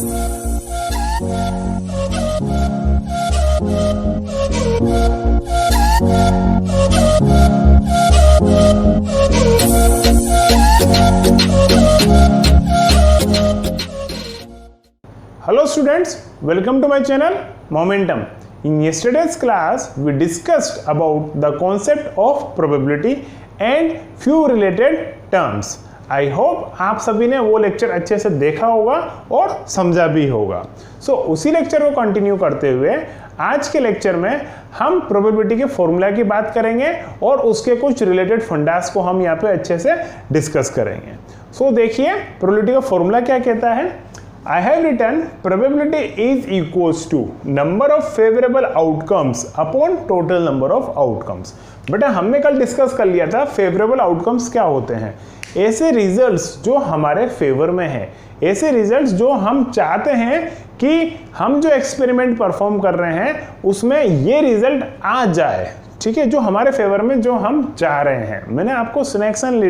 Hello students, welcome to my channel Momentum. In yesterday's class we discussed about the concept of probability and few related terms. I hope आप सभी ने वो lecture अच्छे से देखा होगा और समझा भी होगा. उसी लेक्चर को कंटिन्यू करते हुए आज के लेक्चर में हम प्रोबेबिलिटी के फॉर्मूला की बात करेंगे और उसके कुछ रिलेटेड फंडास को हम यहाँ पे अच्छे से डिस्कस करेंगे. देखिए प्रोबेबिलिटी का फॉर्मूला क्या कहता है. I have written probability is equals to number of favorable outcomes upon total number of outcomes. बेटा हमने कल डिस्कस कर लिया था फेवरेबल आउटकम्स क्या होते हैं. ऐसे रिजल्ट्स जो हमारे फेवर में है, ऐसे रिजल्ट्स जो हम चाहते हैं कि हम जो एक्सपेरिमेंट परफॉर्म कर रहे हैं उसमें ये रिजल्ट आ जाए. ठीक है, जो हमारे फेवर में जो हम चाह रहे हैं. मैंने आपको स्नैक्स एंड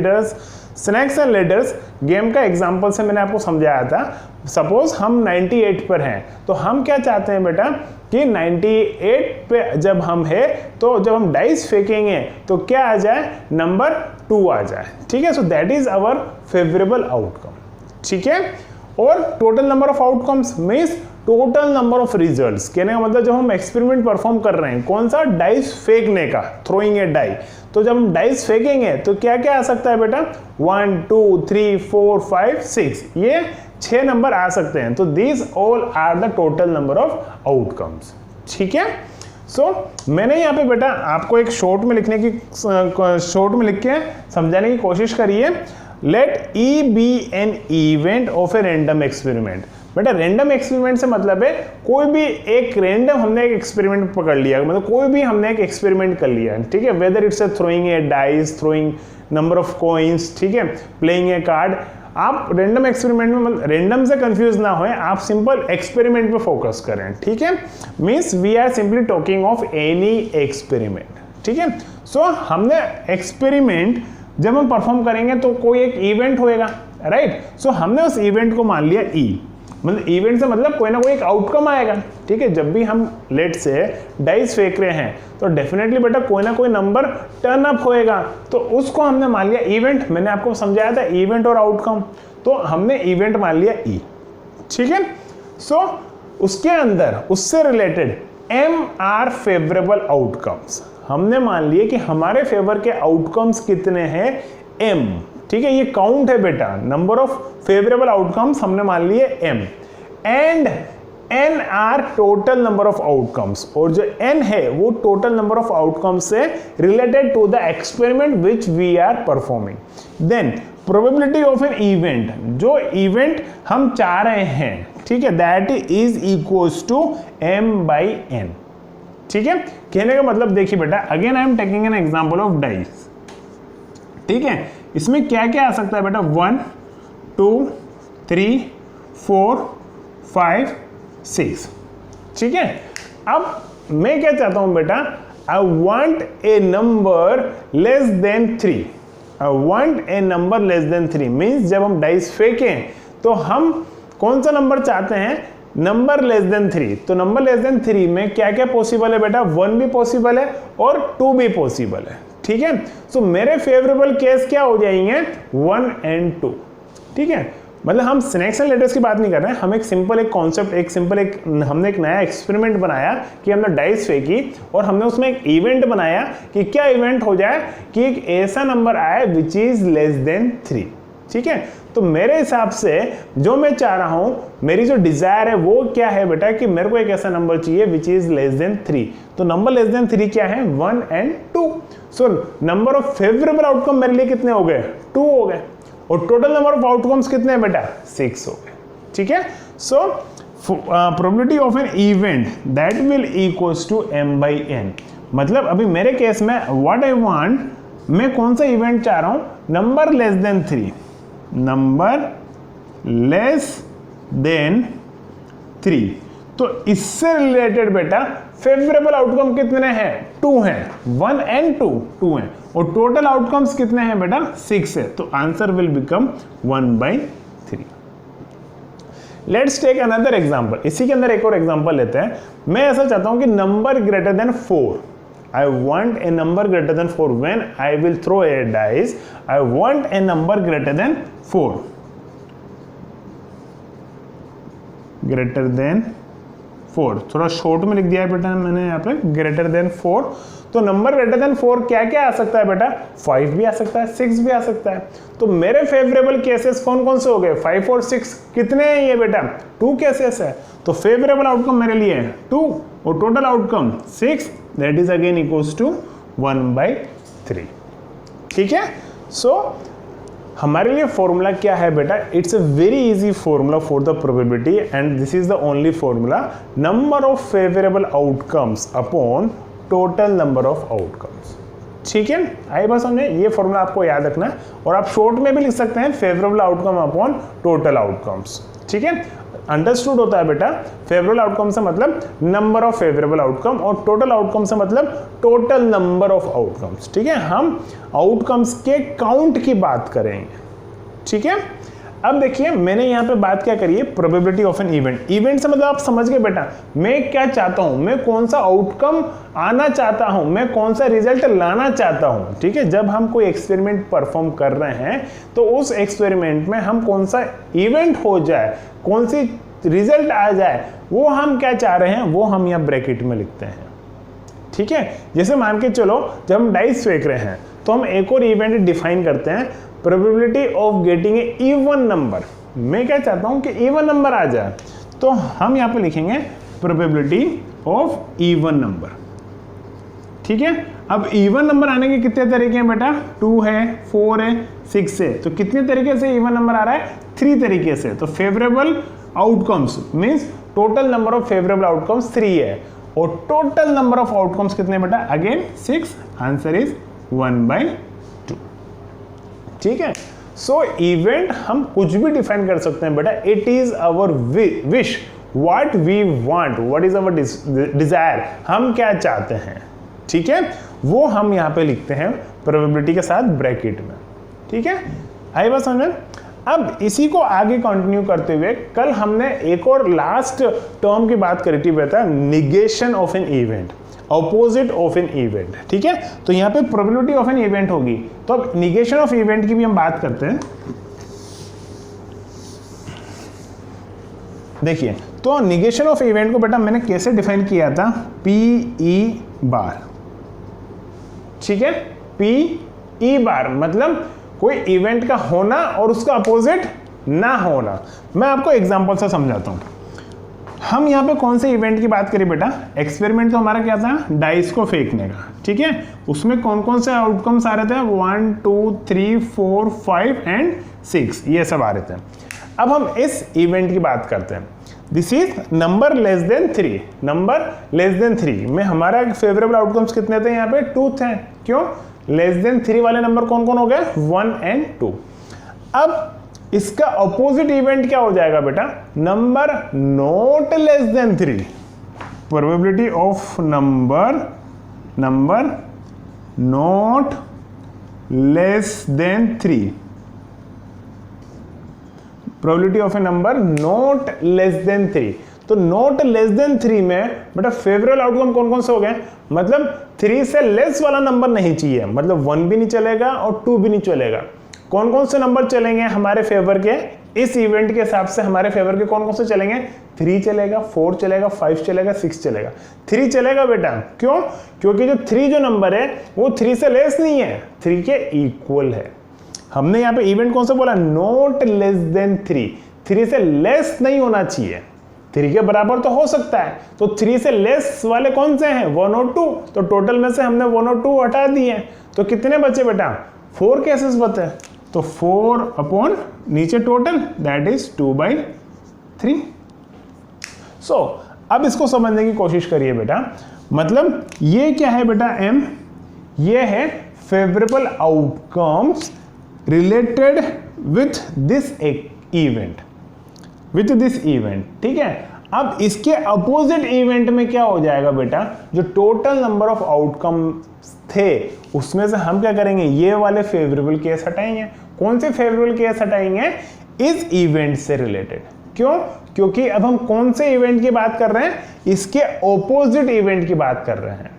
लेडर्स गेम का एग्जांपल से मैंने आपको समझाया था. सपोज हम 98 पर हैं तो हम क्या चाहते हैं बेटा कि 98 पे जब हम है तो जब हम डाइस फेंकेंगे तो क्या आ जाए, नंबर 2 आ जाए. ठीक है, so that is our favourable outcome. ठीक है, और total number of outcomes means total number of results. कहने का मतलब जब हम एक्सपेरिमेंट परफॉर्म कर रहे हैं, कौन सा, डाइस फेंकने का, थ्रोइंग ए डाई. तो जब हम डाइस फेंकेंगे तो क्या क्या आ सकता है बेटा, 1 2 3 4 5 6, ये 6 नंबर आ सकते हैं. तो these all are the total number of outcomes. ठीक है, मैंने यहाँ पे बेटा आपको एक शॉर्ट में लिख के समझाने की कोशिश करिए. Let E be an event of a random experiment. बेटा रैंडम एक्सपेरिमेंट से मतलब है कोई भी एक रैंडम हमने एक एक्सपेरिमेंट पकड़ लिया, मतलब कोई भी हमने एक एक्सपेरिमेंट कर लिया. ठीक है, whether it's a throwing A dice, throwing number of coins, ठीक है, प्लेइंग ए कार्ड. आप रैंडम एक्सपेरिमेंट में रैंडम से कंफ्यूज ना होए, आप सिंपल एक्सपेरिमेंट पे फोकस करें. ठीक है, means we are simply talking of any experiment. ठीक है, हमने एक्सपेरिमेंट जब हम परफॉर्म करेंगे तो कोई एक इवेंट होएगा, राइट. हमने उस इवेंट को मान लिया ई, मतलब इवेंट से मतलब कोई ना कोई एक आउटकम आएगा. ठीक है, जब भी हम लेट से डाइस फेंक रहे हैं तो डेफिनेटली बेटा कोई ना कोई नंबर टर्न अप होएगा, तो उसको हमने मान लिया इवेंट. मैंने आपको समझाया था इवेंट और आउटकम, तो हमने इवेंट मान लिया ई. ठीक है, उसके अंदर उससे related M are favourable outcomes हमने मान लिए कि हमारे फेवर के आउटकम्स कितने हैं, एम. ठीक है, ये काउंट है बेटा, नंबर ऑफ फेवरेबल आउटकम्स हमने मान लिए M. And N are total number of outcomes, और जो एन है वो टोटल नंबर ऑफ आउटकम्स से related to the experiment which we are performing. Then probability of an event, जो इवेंट हम चाह रहे हैं, ठीक है, that is equals to M by N. ठीक है, कहने का मतलब देखिए बेटा, again I am taking an example of dice. ठीक है, इसमें क्या क्या आ सकता है बेटा, 1 2 3 4 5 6. ठीक है, अब मैं क्या चाहता हूं बेटा, आई want a number less than 3. I want a number less than 3 means जब हम डाइस फेंकें तो हम कौन सा नंबर चाहते हैं, नंबर लेस देन 3. तो नंबर लेस देन 3 में क्या क्या पॉसिबल है बेटा, 1 भी पॉसिबल है और 2 भी पॉसिबल है. ठीक है, मेरे फेवरेबल केस क्या हो जाएंगे, 1 and 2. ठीक है, मतलब हम स्नैक्स एंड लेडर्स की बात नहीं कर रहे हैं, हम एक सिंपल एक कॉन्सेप्ट हमने एक नया एक्सपेरिमेंट बनाया कि हमने डाइस फेंकी और हमने उसमें एक इवेंट बनाया कि क्या इवेंट हो जाए कि एक ऐसा नंबर आए विच इज लेस देन 3. ठीक है, तो मेरे हिसाब से जो मैं चाह रहा हूं, मेरी जो डिजायर है वो क्या है बेटा कि मेरे को एक ऐसा नंबर चाहिए विच इज लेस देन 3. तो नंबर लेस देन 3 क्या है, 1 and 2. Number of favourable outcome मेरे लिए कितने हो गए, 2 हो गए, और टोटल नंबर ऑफ आउटकम्स कितने हैं बेटा, 6 हो गए. ठीक है, probability of an event that will equals to m by n. मतलब अभी मेरे केस में व्हाट आई वांट, मैं कौन सा इवेंट चाह रहा हूं, number less than 3, number less than 3. तो इससे रिलेटेड बेटा फेवरेबल आउटकम कितने हैं, 2 हैं, 1 and 2 हैं, और टोटल आउटकम्स कितने हैं बेटा, 6 है. तो answer will become 1 by 3. Let's take another example, इसी के अंदर एक और एग्जांपल लेते हैं। मैं ऐसा चाहता हूं कि number greater then 4, I want a number greater than 4. When I will throw a dice, I want a number greater than 4. Greater than 4. थोड़ा शॉर्ट में लिख दिया है बेटा मैंने यहाँ पे, greater than 4. तो नंबर ग्रेटर देन 4 क्या क्या आ सकता है बेटा? 5 भी आ सकता है, 6 भी आ सकता है। तो मेरे फेवरेबल केसेस कौन कौन से हो गए? 5 और 6। कितने हैं ये बेटा? 2 केसेस है। तो फेवरेबल आउटकम मेरे लिए 2 और total outcome 6, that is again equals to 1/3। ठीक है। सो हमारे लिए फॉर्मूला क्या है बेटा? It's a very easy formula for the probability and this is the only formula, number of favourable outcomes upon total number of outcomes. ठीक है, आई बात समझे? ये फॉर्मूला आपको याद रखना है और आप शॉर्ट में भी लिख सकते हैं favourable outcome upon total outcomes. ठीक है, अंडरस्टूड होता है बेटा। फेवरेबल आउटकम से मतलब नंबर ऑफ फेवरेबल आउटकम और टोटल आउटकम से मतलब टोटल नंबर ऑफ आउटकम्स। ठीक है, हम आउटकम्स के काउंट की बात करेंगे। ठीक है, अब देखिए मैंने यहाँ पे बात क्या करी है? Probability of an event. Event से मतलब आप समझ गए बेटा, मैं क्या चाहता हूँ, मैं कौन सा आउटकम आना चाहता हूँ, मैं कौन सा रिजल्ट लाना चाहता हूँ। ठीक है, जब हम कोई एक्सपेरिमेंट परफॉर्म कर रहे हैं तो उस एक्सपेरिमेंट में हम कौन सा इवेंट हो जाए, कौन सी रिजल्ट आ जाए, वो हम क्या चाह रहे हैं, वो हम यहाँ ब्रैकेट में लिखते हैं। ठीक है, जैसे मान के चलो जब हम डाइस फेंक रहे हैं तो हम एक और इवेंट डिफाइन करते हैं, probability of getting A even number. मैं क्या चाहता हूं कि इवन नंबर आ जाए, तो हम यहां पे लिखेंगे प्रोबेबिलिटी ऑफ इवन नंबर। ठीक है, अब इवन नंबर आने के कितने तरीके हैं बेटा? 2 है, 4 है, 6 है। तो कितने तरीके से इवन नंबर आ रहा है? 3 तरीके से। तो favourable outcomes means total number of favourable outcomes 3 है और टोटल नंबर ऑफ आउटकम्स कितने बेटा? अगेन 6। Answer is 1/2। ठीक है, सो इवेंट हम कुछ भी डिफाइन कर सकते हैं बेटा। It is our wish, what we want, what is our desire, हम क्या चाहते हैं। ठीक है, वो हम यहाँ पे लिखते हैं प्रोबेबिलिटी के साथ ब्रैकेट में। ठीक है, आई बात समझ में? अब इसी को आगे कंटिन्यू करते हुए कल हमने एक और लास्ट टर्म की बात करी थी बेटा, negation of an event, opposite of an event. ठीक है, तो यहाँ पे प्रोबेबिलिटी ऑफ एन इवेंट होगी, तो अब निगेशन ऑफ इवेंट की भी हम बात करते हैं। देखिए, तो निगेशन ऑफ इवेंट को बेटा मैंने कैसे डिफाइन किया था? PE बार। ठीक है, PE बार मतलब कोई इवेंट का होना और उसका अपोजिट ना होना। मैं आपको एग्जांपल से समझाता हूं। हम यहाँ पे कौन से इवेंट की बात करें बेटा? एक्सपेरिमेंट तो हमारा क्या था? डाइस को फेंकने का। ठीक है, उसमें कौन कौन से आउटकम्स आ रहे थे? 1 2 3 4 5 एंड 6, ये सब आ रहे थे। अब हम इस इवेंट की बात करते हैं। This is number less than 3। Number less than 3 में हमारा फेवरेबल आउटकम्स कितने थे? यहाँ पे 2 थे। क्यों? लेस देन 3 वाले नंबर कौन कौन हो गए? 1 एंड 2। अब इसका अपोजिट इवेंट क्या हो जाएगा बेटा? Number not less than 3। Probability of number not less than 3। Probability of A number not less than 3। तो नॉट लेस देन 3 में बेटा फेवरेबल आउटकम कौन कौन से हो गए? मतलब 3 से लेस वाला नंबर नहीं चाहिए, मतलब 1 भी नहीं चलेगा और 2 भी नहीं चलेगा। कौन कौन से नंबर चलेंगे हमारे फेवर के? इस इवेंट के हिसाब से हमारे फेवर के कौन कौन से चलेंगे? 3 चलेगा, 4 चलेगा, 5 चलेगा, 6 चलेगा। 3 चलेगा बेटा। क्यों? क्योंकि जो 3 जो नंबर है वो 3 से लेस नहीं है, 3 के इक्वल है। हमने यहाँ पे इवेंट कौन सा बोला? Not less than 3। 3 से लेस नहीं होना चाहिए, 3 के बराबर तो हो सकता है। तो 3 से लेस वाले कौन से हैं? 1 और 2। तो टोटल में से हमने 1 और 2 हटा दिए, तो कितने बचे बेटा? 4 केसेस बचे। तो 4 अपॉन नीचे टोटल, दैट इज 2/3। सो अब इसको समझने की कोशिश करिए बेटा। मतलब ये क्या है बेटा? M, ये है favourable outcomes related with this event, with this event. ठीक है, अब इसके अपोजिट इवेंट में क्या हो जाएगा बेटा? जो टोटल नंबर ऑफ आउटकम थे उसमें से हम क्या करेंगे? ये वाले फेवरेबल केस हटाएंगे। कौन से फेवरेबल केस हटाएंगे? इस इवेंट से रिलेटेड। क्यों? क्योंकि अब हम कौन से इवेंट की बात कर रहे हैं? इसके ऑपोजिट इवेंट की बात कर रहे हैं।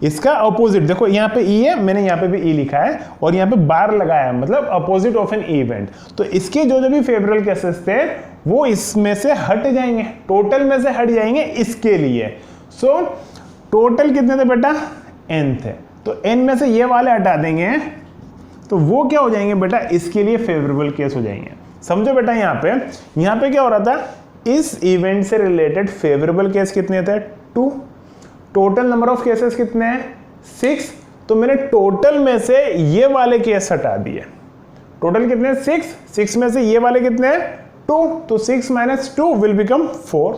इसका ऑपोजिट देखो, यहाँ पे ई है, मैंने यहाँ पे भी ई लिखा है और यहाँ पे बार लगाया, मतलब अपोजिट ऑफ एन इवेंट। तो इसके जो जो भी फेवरेबल केसेस थे वो इसमें से हट जाएंगे, टोटल में से हट जाएंगे इसके लिए। सो टोटल कितने थे बेटा? n थे, तो n में से ये वाले हटा देंगे तो वो क्या हो जाएंगे बेटा? इसके लिए फेवरेबल केस हो जाएंगे। समझो बेटा, यहाँ पे क्या हो रहा था? इस इवेंट से रिलेटेड फेवरेबल केस कितने थे? 2। टोटल नंबर ऑफ केसेस कितने हैं? 6। तो मैंने टोटल में से ये वाले केस हटा दिए। टोटल कितने? 6 में से ये वाले कितने हैं? 2। तो 6 - 2 विल बिकम 4।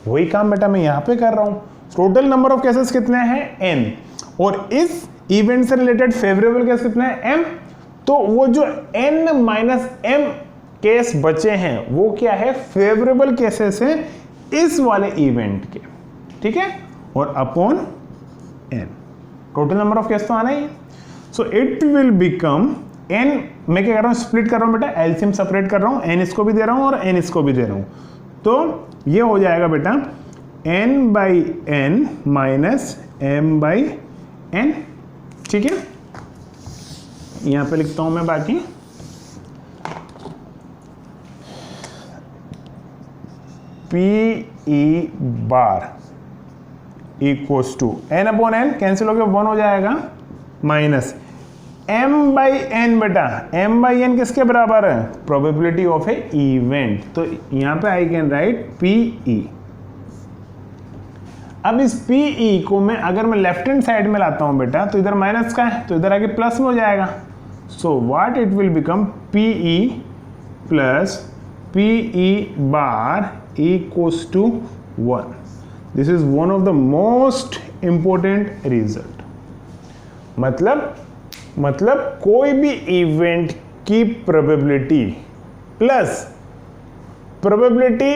वही काम बेटा मैं यहाँ पे कर रहा हूँ। टोटल नंबर ऑफ केसेस कितने हैं? n, और इस इवेंट से रिलेटेड फेवरेबल केस कितने हैं? m। तो वो जो n - m केस बचे हैं वो क्या है? फेवरेबल केसेस हैं इस वाले इवेंट के, ठीक है, और upon n। Total number of case तो आना ही है। So it will become n, मैं क्या कर रहा हूँ? स्प्लिट कर रहा हूँ बेटा, एलसीएम सेपरेट कर रहा हूँ, n इसको भी दे रहा हूँ और n इसको भी दे रहा हूँ। तो ये हो जाएगा बेटा n/n माइनस m/n, ठीक है। यहाँ पे लिखता हूँ मैं बाकी, PE bar equals to n/n, cancel हो गया 1 हो जाएगा, माइनस m/n बेटा, m/n किसके बराबर है? Probability of a event. तो यहाँ पे आई कैन राइट PE। अब इस PE को मैं अगर मैं लेफ्ट हैंड साइड में लाता हूँ बेटा, तो इधर माइनस का है तो इधर आके प्लस में हो जाएगा। So what it will become? PE प्लस PE bar equals to 1. This is one of the most important result. मतलब कोई भी इवेंट की probability plus probability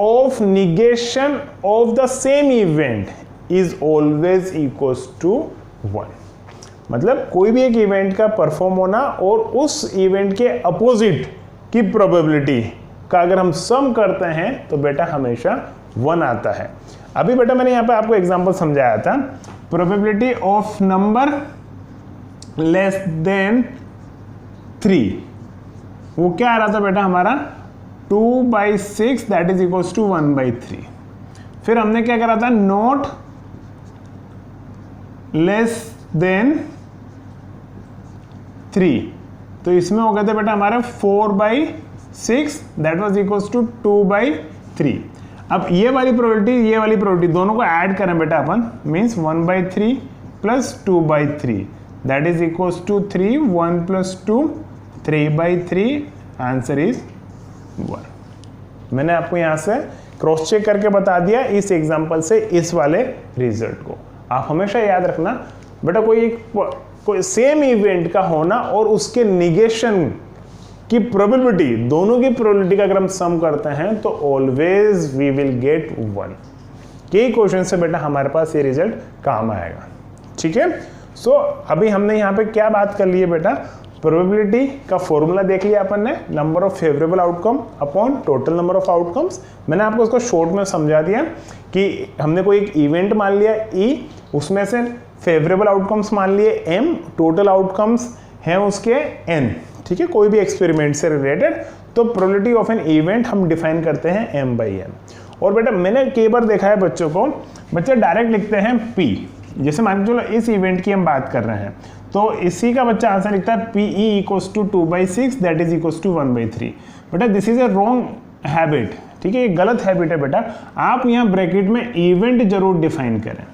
of negation of the same event is always equals to 1। मतलब कोई भी एक event का परफॉर्म होना और उस इवेंट के अपोजिट की प्रोबेबिलिटी का अगर हम सम करते हैं तो बेटा हमेशा 1 आता है। अभी बेटा मैंने यहाँ पे आपको एग्जांपल समझाया था, probability of number less than 3, वो क्या आ रहा था बेटा हमारा? 2/6 दैट इज इक्वल्स टू 1/3। फिर हमने क्या करा था? नॉट लेस देन 3, तो इसमें हो गए थे बेटा हमारे 4/6 दैट वाज इक्वल्स टू 2/3। अब ये वाली प्रोबेबिलिटी दोनों को ऐड करें बेटा अपन, means 1/3 plus 2/3 that is equals to 3, 1 + 2 3/3, answer is 1। मैंने आपको यहाँ से क्रॉस चेक करके बता दिया इस एग्जांपल से इस वाले रिजल्ट को। आप हमेशा याद रखना बेटा, कोई सेम इवेंट का होना और उसके निगेशन की प्रोबेबिलिटी, दोनों की प्रोबेबिलिटी का अगर हम सम करते हैं तो ऑलवेज वी विल गेट 1। कई क्वेश्चन से बेटा हमारे पास ये रिजल्ट काम आएगा, ठीक है। सो अभी हमने यहाँ पे क्या बात कर ली है बेटा? प्रोबेबिलिटी का फॉर्मूला देख लिया अपन ने, number of favourable outcome upon total number of outcomes. मैंने आपको उसको शॉर्ट में समझा दिया कि हमने कोई एक इवेंट मान लिया E, उसमें से फेवरेबल आउटकम्स मान लिए M, टोटल आउटकम्स हैं उसके N, ठीक है, कोई भी एक्सपेरिमेंट से रिलेटेड। तो प्रोबेबिलिटी ऑफ एन इवेंट हम डिफाइन करते हैं m/n। और बेटा मैंने कई बार देखा है बच्चों को, बच्चे डायरेक्ट लिखते हैं P, जैसे मान के चलो इस इवेंट की हम बात कर रहे हैं तो इसी का बच्चा आंसर लिखता है PE equals to 2/6 that is equals to 1/3। बेटा this is a wrong habit, ठीक है, ये गलत हैबिट है बेटा। आप यहाँ ब्रैकेट में इवेंट जरूर डिफाइन करें,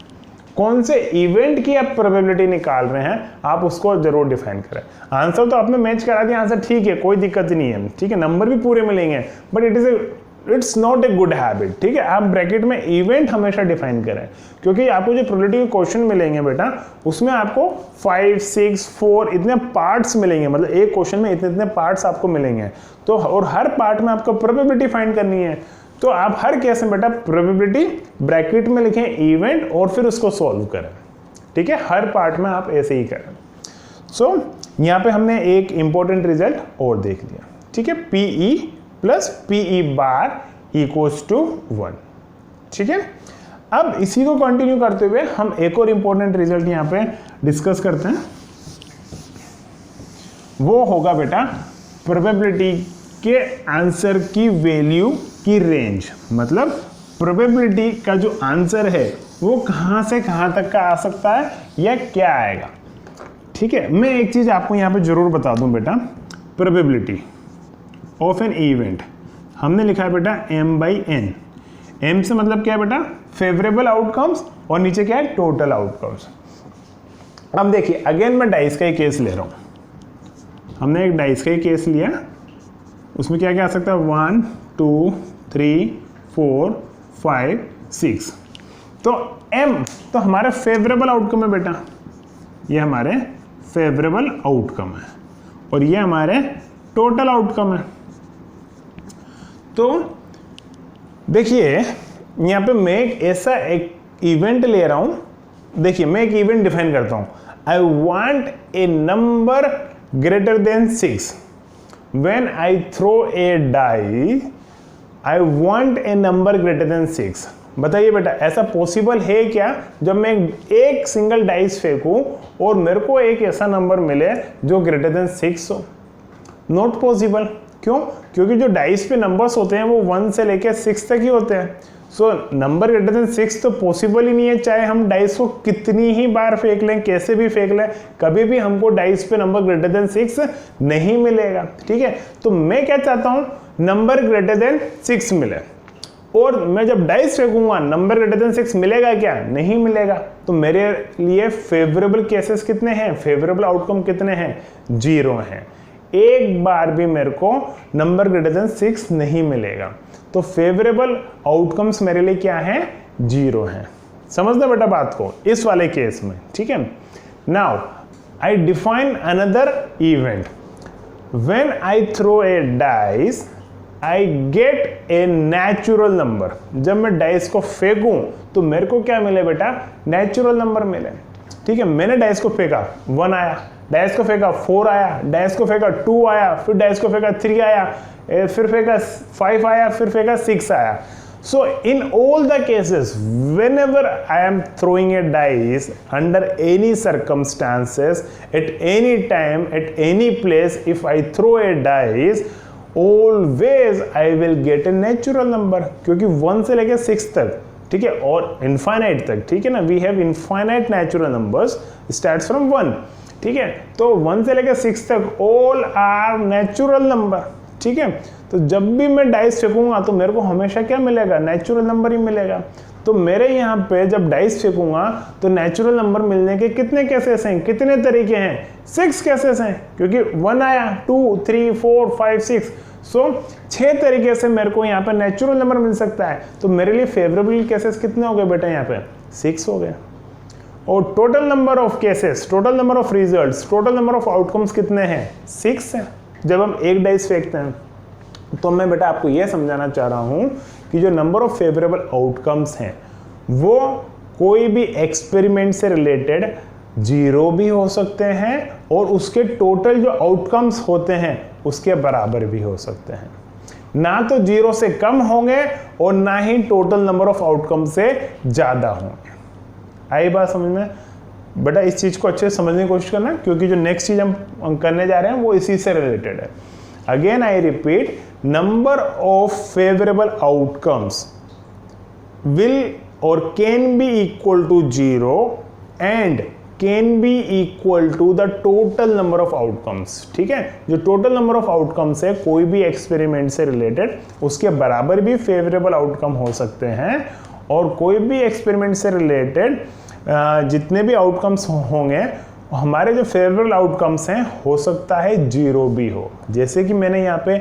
कौन से इवेंट की आप प्रोबेबिलिटी निकाल रहे हैं आप उसको जरूर डिफाइन करें। आंसर तो आपने मैच करा दिया, आंसर ठीक है, कोई दिक्कत नहीं है, ठीक है, नंबर भी पूरे मिलेंगे, but it's not a good habit, ठीक है। आप ब्रैकेट में इवेंट हमेशा डिफाइन करें, क्योंकि आपको जो प्रोबेबिलिटी के क्वेश्चन मिलेंगे बेटा उसमें आपको 5, 6, 4 इतने पार्ट्स मिलेंगे, मतलब एक क्वेश्चन में इतने पार्ट्स आपको मिलेंगे। तो और हर पार्ट में आपको प्रोबेबिलिटी फाइंड करनी है, तो आप हर केस में बेटा प्रोबेबिलिटी ब्रैकेट में लिखें इवेंट और फिर उसको सॉल्व करें, ठीक है, हर पार्ट में आप ऐसे ही करें। सो यहाँ पे हमने एक इंपॉर्टेंट रिजल्ट और देख लिया, ठीक है, PE प्लस PE बार इक्वल्स टू 1। ठीक है, अब इसी को कंटिन्यू करते हुए हम एक और इंपॉर्टेंट रिजल्ट यहाँ पे डिस्कस करते हैं। वो होगा बेटा प्रोबेबिलिटी के आंसर की वैल्यू की रेंज, मतलब प्रोबेबिलिटी का जो आंसर है वो कहाँ से कहाँ तक का आ सकता है या क्या आएगा। ठीक है, मैं एक चीज़ आपको यहाँ पे जरूर बता दूं बेटा, प्रोबेबिलिटी ऑफ एन इवेंट हमने लिखा है बेटा m/n। m से मतलब क्या है बेटा, फेवरेबल आउटकम्स, और नीचे क्या है, टोटल आउटकम्स। अब देखिए अगेन मैं डाइस का ही केस ले रहा हूँ, हमने एक डाइस का ही केस लिया, उसमें क्या क्या आ सकता है 1 2 3 4 5 6। तो m तो हमारा फेवरेबल आउटकम है बेटा, ये हमारे फेवरेबल आउटकम है, और ये हमारे टोटल आउटकम है। तो देखिए यहाँ पे मैं एक ऐसा एक इवेंट ले रहा हूं, देखिए मैं एक इवेंट डिफाइन करता हूं, I want a number greater than 6 when I throw a die, I want a number greater than 6। बताइए बेटा ऐसा पॉसिबल है क्या, जब मैं एक सिंगल डाइस फेंकूं और मेरे को एक ऐसा नंबर मिले जो ग्रेटर देन 6 हो? Not possible. क्यों? क्योंकि जो डाइस पे नंबर्स होते हैं वो 1 से लेकर 6 तक ही होते हैं। सो नंबर ग्रेटर देन 6 तो पॉसिबल ही नहीं है, चाहे हम डाइस को कितनी ही बार फेंक लें, कैसे भी फेंक लें, कभी भी हमको डाइस पे नंबर ग्रेटर देन 6 नहीं मिलेगा। ठीक है, तो मैं क्या चाहता हूं, नंबर ग्रेटर देन 6 मिले, और मैं जब डाइस फेंकूंगा नंबर ग्रेटर देन 6 मिलेगा क्या? नहीं मिलेगा। तो मेरे लिए फेवरेबल केसेस कितने हैं, फेवरेबल आउटकम कितने हैं? 0 हैं। एक बार भी मेरे को नंबर ग्रेटर देन 6 नहीं मिलेगा। तो फेवरेबल आउटकम्स मेरे लिए क्या है? 0 हैं। समझना बेटा बात को इस वाले केस में। ठीक है, now I define another event, when I throw a dice I get a natural number. जब मैं डाइस को फेंकूं तो मेरे को क्या मिले बेटा? नेचुरल नंबर मिले। ठीक है, मैंने डाइस को फेंका 1 आया, डाइस को फेंका 4 आया, डाइस को फेंका 2 आया, फिर डाइस को फेंका 3 आया, फिर फेंका 5 आया, फिर फेंका 6 आया। So in all the cases, whenever I am throwing a dice under any circumstances, at any time, at any place, if I throw a dice, always I will get a natural number, क्योंकि 1 से लेकर 6 तक, ठीक है, और infinite तक, ठीक है ना, we have infinite natural numbers starts from 1। ठीक है, तो 1 से लेकर 6 तक ऑल आर नेचुरल नंबर। ठीक है, तो जब भी मैं डाइस फेंकूंगा तो मेरे को हमेशा क्या मिलेगा? नेचुरल नंबर ही मिलेगा। तो मेरे यहाँ पे जब डाइस फेंकूंगा तो नेचुरल नंबर मिलने के कितने केसेस हैं, कितने तरीके हैं? 6 केसेस हैं, क्योंकि 1 आया, 2 3 4 5 6, सो 6 तरीके से मेरे को यहाँ पे नेचुरल नंबर मिल सकता है। तो मेरे लिए फेवरेबल केसेस कितने हो गए बेटा? यहाँ पे 6 हो गए। और total number of cases, total number of results, total number of outcomes कितने हैं? 6 हैं। जब हम एक डाइस फेंकते हैं तो मैं बेटा आपको यह समझाना चाह रहा हूं कि जो नंबर ऑफ फेवरेबल आउटकम्स हैं वो कोई भी एक्सपेरिमेंट से रिलेटेड 0 भी हो सकते हैं, और उसके टोटल जो आउटकम्स होते हैं उसके बराबर भी हो सकते हैं। ना तो 0 से कम होंगे और ना ही टोटल नंबर ऑफ आउटकम से ज़्यादा होंगे। आई बात समझ में बेटा? इस चीज़ को अच्छे से समझने की कोशिश करना, क्योंकि जो नेक्स्ट चीज़ हम करने जा रहे हैं वो इसी से रिलेटेड है। Again I repeat, number of favourable outcomes will और can be equal to 0 and can be equal to the total number of outcomes. ठीक है, जो टोटल नंबर ऑफ आउटकम्स है कोई भी एक्सपेरिमेंट से रिलेटेड, उसके बराबर भी फेवरेबल आउटकम हो सकते हैं, और कोई भी एक्सपेरिमेंट से रिलेटेड जितने भी आउटकम्स होंगे, हमारे जो फेवरेबल आउटकम्स हैं हो सकता है 0 भी हो। जैसे कि मैंने यहाँ पे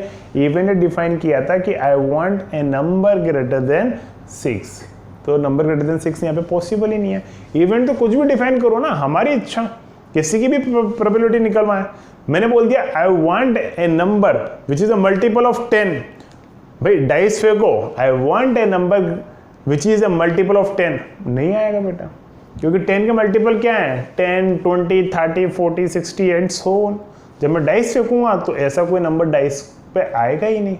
इवेंट डिफाइन किया था कि आई want a number greater than 6, तो नंबर ग्रेटर देन 6 यहाँ पे पॉसिबल ही नहीं है। इवेंट तो कुछ भी डिफाइन करो ना, हमारी इच्छा, किसी की भी प्रोबेबिलिटी निकलवाएं। मैंने बोल दिया आई want a number which is a multiple of 10, भाई डाइस फेंको, आई want a number which is a multiple of 10, नहीं आएगा बेटा, क्योंकि 10 के मल्टीपल क्या है? 10 20 30 40 60 एंड सो ऑन। जब मैं डाइस फेंकूंगा तो ऐसा कोई नंबर डाइस पे आएगा ही नहीं।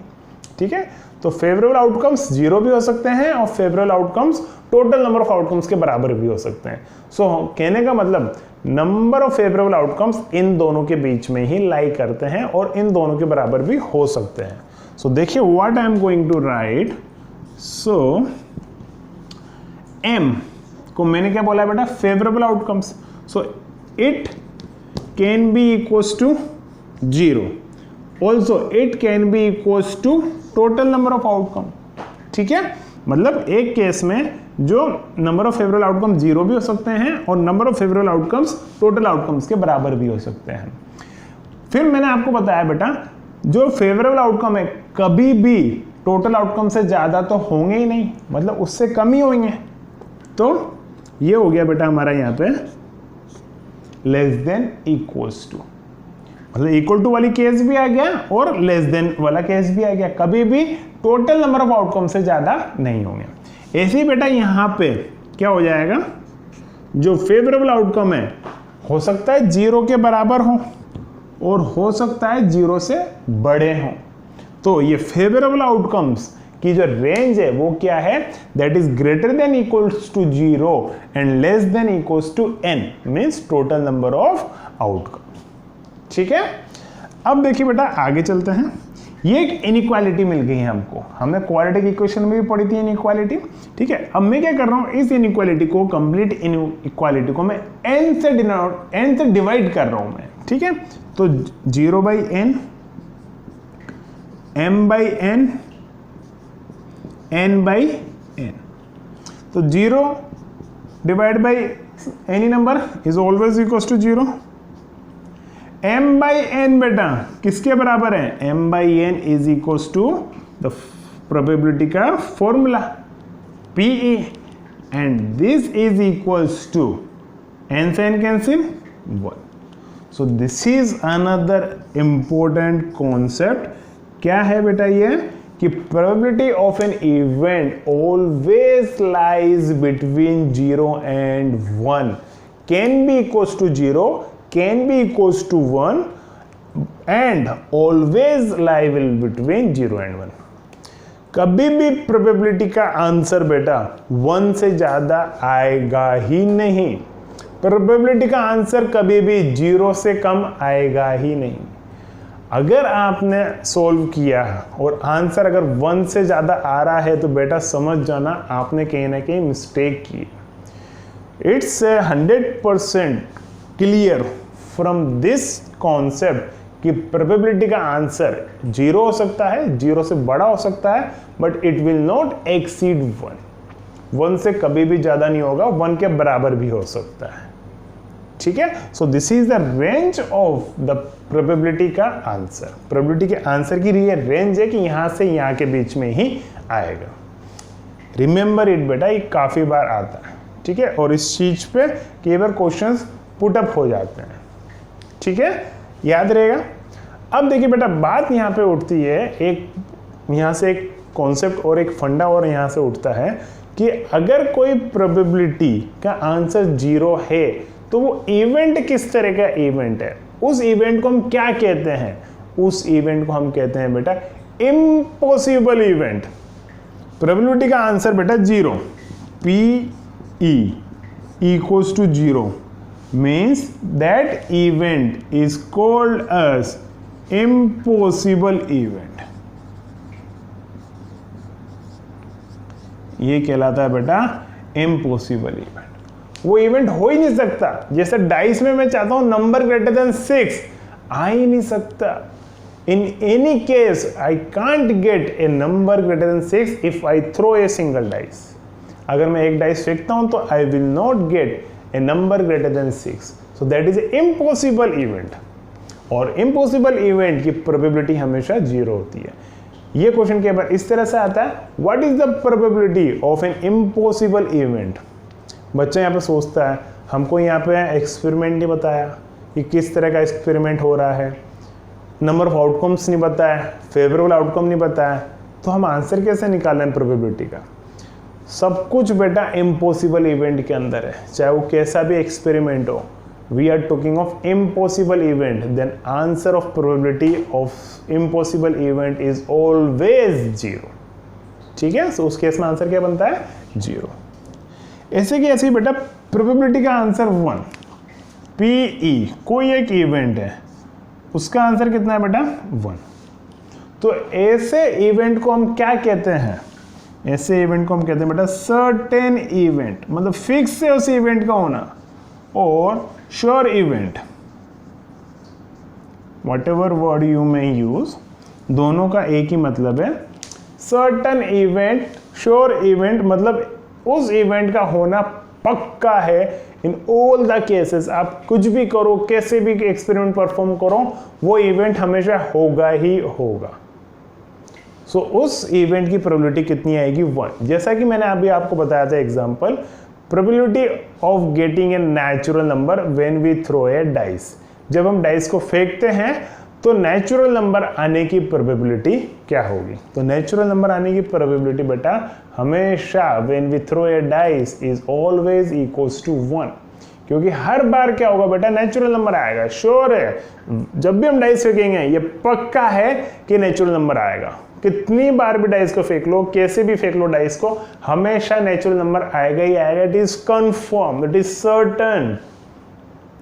ठीक है, तो फेवरेबल आउटकम्स 0 भी हो सकते हैं और favourable outcomes total number of outcomes के बराबर भी हो सकते हैं। सो कहने का मतलब number of favourable outcomes in दोनों के बीच में ही लाई करते हैं और इन दोनों के बराबर भी हो सकते हैं। सो देखिए what I am going to write. So M को मैंने क्या बोला है बेटा, favourable outcomes. So it can be equals to 0, also it can be equals to total number of outcome. ठीक है, मतलब एक केस में जो नंबर ऑफ फेवरेबल आउटकम 0 भी हो सकते हैं और number of favourable outcomes total outcomes के बराबर भी हो सकते हैं। फिर मैंने आपको बताया बेटा जो फेवरेबल आउटकम है कभी भी टोटल आउटकम से ज्यादा तो होंगे ही नहीं, मतलब उससे कम ही होंगे। तो ये हो गया बेटा हमारा यहाँ पे लेस देन इक्वल्स टू, मतलब इक्वल टू वाली केस भी आ गया और लेस देन वाला केस भी आ गया, कभी भी टोटल नंबर ऑफ आउटकम से ज्यादा नहीं होंगे। ऐसे ही बेटा यहाँ पे क्या हो जाएगा, जो फेवरेबल आउटकम है हो सकता है 0 के बराबर हो और हो सकता है 0 से बड़े हों। तो ये फेवरेबल आउटकम्स की जो रेंज है वो क्या है, that is greater than equals to 0 and less than equals to n, means total number of outcome. ठीक है, अब देखिए बेटा आगे चलते हैं। ये एक इनइक्वालिटी मिल गई है हमको, हमने क्वाड्रेटिक इक्वेशन में भी पढ़ी थी इनइक्वालिटी। ठीक है, अब मैं क्या कर रहा हूं, इस इनइक्वालिटी को, कंप्लीट इनइक्वालिटी को मैं n से डिवाइड कर रहा हूं मैं। ठीक है, तो 0/n, m/n, n/n, तो 0 divide by any number is always equals to 0। m/n बेटा किसके बराबर है, m/n is equals to the probability का formula PE and this is equals to n से n cancel 1। So this is another important concept. क्या है बेटा ये, कि probability of an event always lies between 0 and 1, can be equals to 0, can be equals to 1 and always liable between 0 and 1। कभी भी probability का answer बेटा 1 से ज्यादा आएगा ही नहीं, प्रोबेबिलिटी का आंसर कभी भी 0 से कम आएगा ही नहीं। अगर आपने सोल्व किया और आंसर अगर 1 से ज्यादा आ रहा है तो बेटा समझ जाना आपने कहीं ना कहीं मिस्टेक की। It's 100% clear from this concept कि प्रोबेबिलिटी का आंसर 0 हो सकता है, 0 से बड़ा हो सकता है, but it will not exceed 1 से कभी भी ज्यादा नहीं होगा, 1 के बराबर भी हो सकता है। ठीक है, सो this is the range of the probability का आंसर। प्रोबेबिलिटी के आंसर की ये रेंज है कि यहां से यहां के बीच में ही आएगा। रिमेंबर इट बेटा, ये काफी बार आता है। ठीक है, और इस चीज पे कई बार क्वेश्चंस पुटअप हो जाते हैं। ठीक है, याद रहेगा। अब देखिए बेटा बात यहाँ पे उठती है, एक यहाँ से एक कॉन्सेप्ट और एक फंडा और यहाँ से उठता है कि अगर कोई प्रोबेबिलिटी का आंसर 0 है तो वो इवेंट किस तरह का इवेंट है, उस इवेंट को हम क्या कहते हैं, उस इवेंट को हम कहते हैं बेटा इम्पॉसिबल इवेंट। प्रोबेबिलिटी का आंसर बेटा 0, PE equals to 0 means that event is called as impossible event। ये कहलाता है बेटा इम्पॉसिबल इवेंट। वो इवेंट हो ही नहीं सकता। जैसे डाइस में मैं चाहता हूं नंबर ग्रेटर देन 6, आ ही नहीं सकता। In any case I can't get a number greater than 6 if I throw a single dice. अगर मैं एक डाइस फेंकता हूं तो I will not get a number greater than 6, so that is a impossible event. और impossible event की probability हमेशा 0 होती है। ये क्वेश्चन के बाद इस तरह से आता है, what is the probability of an impossible event. बच्चा यहाँ पे सोचता है, हमको यहाँ पे एक्सपेरिमेंट नहीं बताया कि किस तरह का एक्सपेरिमेंट हो रहा है, नंबर ऑफ आउटकम्स नहीं बताया, फेवरेबल आउटकम नहीं बताया, तो हम आंसर कैसे निकालें प्रोबेबिलिटी का। सब कुछ बेटा इम्पॉसिबल इवेंट के अंदर है, चाहे वो कैसा भी एक्सपेरिमेंट हो। We are talking of impossible event, then answer of probability of impossible event is always 0। ठीक है, तो उस केस में आंसर क्या बनता है 0। ऐसे कि ऐसे ही बेटा प्रोबेबिलिटी का आंसर 1, PE कोई एक इवेंट है, उसका आंसर कितना है बेटा 1। तो ऐसे इवेंट को हम क्या कहते हैं, ऐसे इवेंट को हम कहते हैं बेटा सर्टेन इवेंट, मतलब फिक्स है उस इवेंट का होना, और sure event, what ever word you may use, दोनों का एक ही मतलब है। सर्टेन इवेंट, श्योर इवेंट, मतलब उस इवेंट का होना पक्का है इन ऑल द केसेस। आप कुछ भी करो, कैसे भी एक्सपेरिमेंट परफॉर्म करो, वो इवेंट हमेशा होगा ही होगा। सो उस इवेंट की प्रोबेबिलिटी कितनी आएगी 1। जैसा कि मैंने अभी आपको बताया था example, probability of getting a natural number when we throw a dice, जब हम डाइस को फेंकते हैं तो नेचुरल नंबर आने की प्रोबेबिलिटी क्या होगी। तो नेचुरल नंबर आने की प्रोबेबिलिटी बेटा हमेशा when we throw a dice is always equals to 1, क्योंकि हर बार क्या होगा बेटा नेचुरल नंबर आएगा। श्योर है, जब भी हम डाइस फेंकेंगे ये पक्का है कि नेचुरल नंबर आएगा। कितनी बार भी डाइस को फेंक लो, कैसे भी फेंक लो डाइस को, हमेशा नेचुरल नंबर आएगा ही आएगा। It is confirm, it is certain,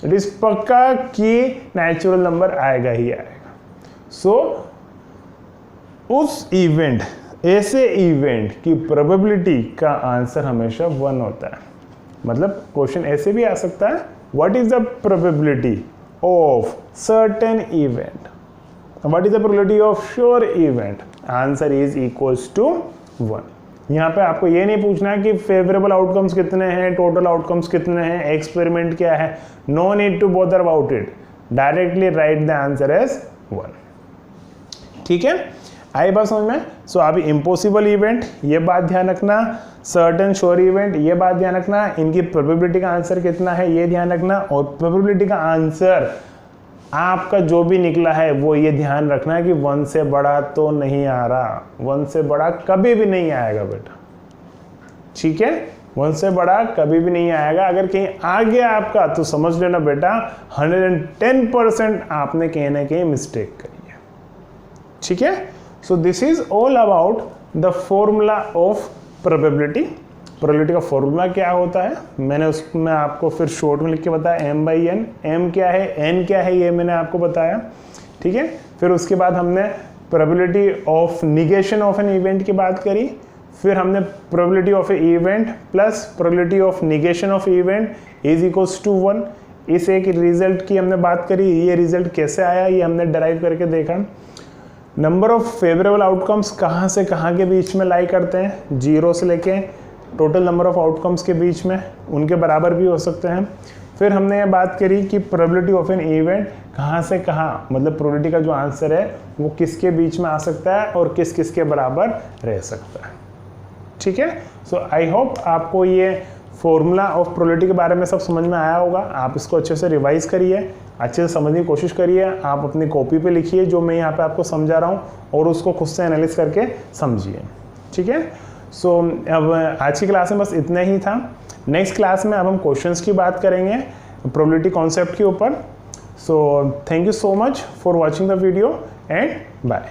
it is पक्का कि नेचुरल नंबर आएगा ही आएगा। सो उस इवेंट, ऐसे इवेंट की प्रोबेबिलिटी का आंसर हमेशा 1 होता है। मतलब क्वेश्चन ऐसे भी आ सकता है, what is the probability of certain event, what is the probability of sure event, answer is equals to 1। यहाँ पे आपको ये नहीं पूछना है कि फेवरेबल आउटकम्स कितने हैं, टोटल आउटकम्स कितने हैं, एक्सपेरिमेंट क्या है, no need to bother about it, directly write the answer as 1। ठीक है, आई बात समझ में। सो अभी इम्पॉसिबल इवेंट, ये बात ध्यान रखना, सर्टेन श्योर इवेंट, ये बात ध्यान रखना, इनकी प्रोबेबिलिटी का आंसर कितना है ये ध्यान रखना, और प्रोबेबिलिटी का आंसर आपका जो भी निकला है वो ये ध्यान रखना कि 1 से बड़ा तो नहीं आ रहा, 1 से बड़ा कभी भी नहीं आएगा बेटा। ठीक है, 1 से बड़ा कभी भी नहीं आएगा। अगर कहीं आ गया आपका तो समझ लेना बेटा 110% आपने कहीं ना कहीं मिस्टेक करी है। ठीक है, सो this is all about the formula of probability. Probability का फॉर्मूला क्या होता है मैंने उसमें आपको फिर शॉर्ट में लिख के बताया, m/n। m क्या है, n क्या है, ये मैंने आपको बताया। ठीक है, फिर उसके बाद हमने probability of negation of an event की बात करी, फिर हमने probability of a event plus probability of negation of event is equals to 1। इस एक रिजल्ट की हमने बात करी, ये रिजल्ट कैसे आया ये हमने डराइव करके देखा। नंबर ऑफ फेवरेबल आउटकम्स कहाँ से कहाँ के बीच में लाई करते हैं, 0 से लेके टोटल नंबर ऑफ आउटकम्स के बीच में, उनके बराबर भी हो सकते हैं। फिर हमने ये बात करी कि प्रोबेबिलिटी ऑफ एन इवेंट कहाँ से कहाँ, मतलब प्रोबेबिलिटी का जो आंसर है वो किसके बीच में आ सकता है और किस किस के बराबर रह सकता है। ठीक है, सो आई होप आपको ये फॉर्मूला ऑफ प्रोबेबिलिटी के बारे में सब समझ में आया होगा। आप इसको अच्छे से रिवाइज करिए, अच्छे से समझने की कोशिश करिए, आप अपनी कॉपी पे लिखिए जो मैं यहाँ पे आपको समझा रहा हूँ, और उसको खुद से एनालिस करके समझिए। ठीक है, सो अब आज की क्लास में बस इतना ही था। नेक्स्ट क्लास में अब हम क्वेश्चंस की बात करेंगे प्रोबेबिलिटी कॉन्सेप्ट के ऊपर। So thank you so much for watching the video and bye.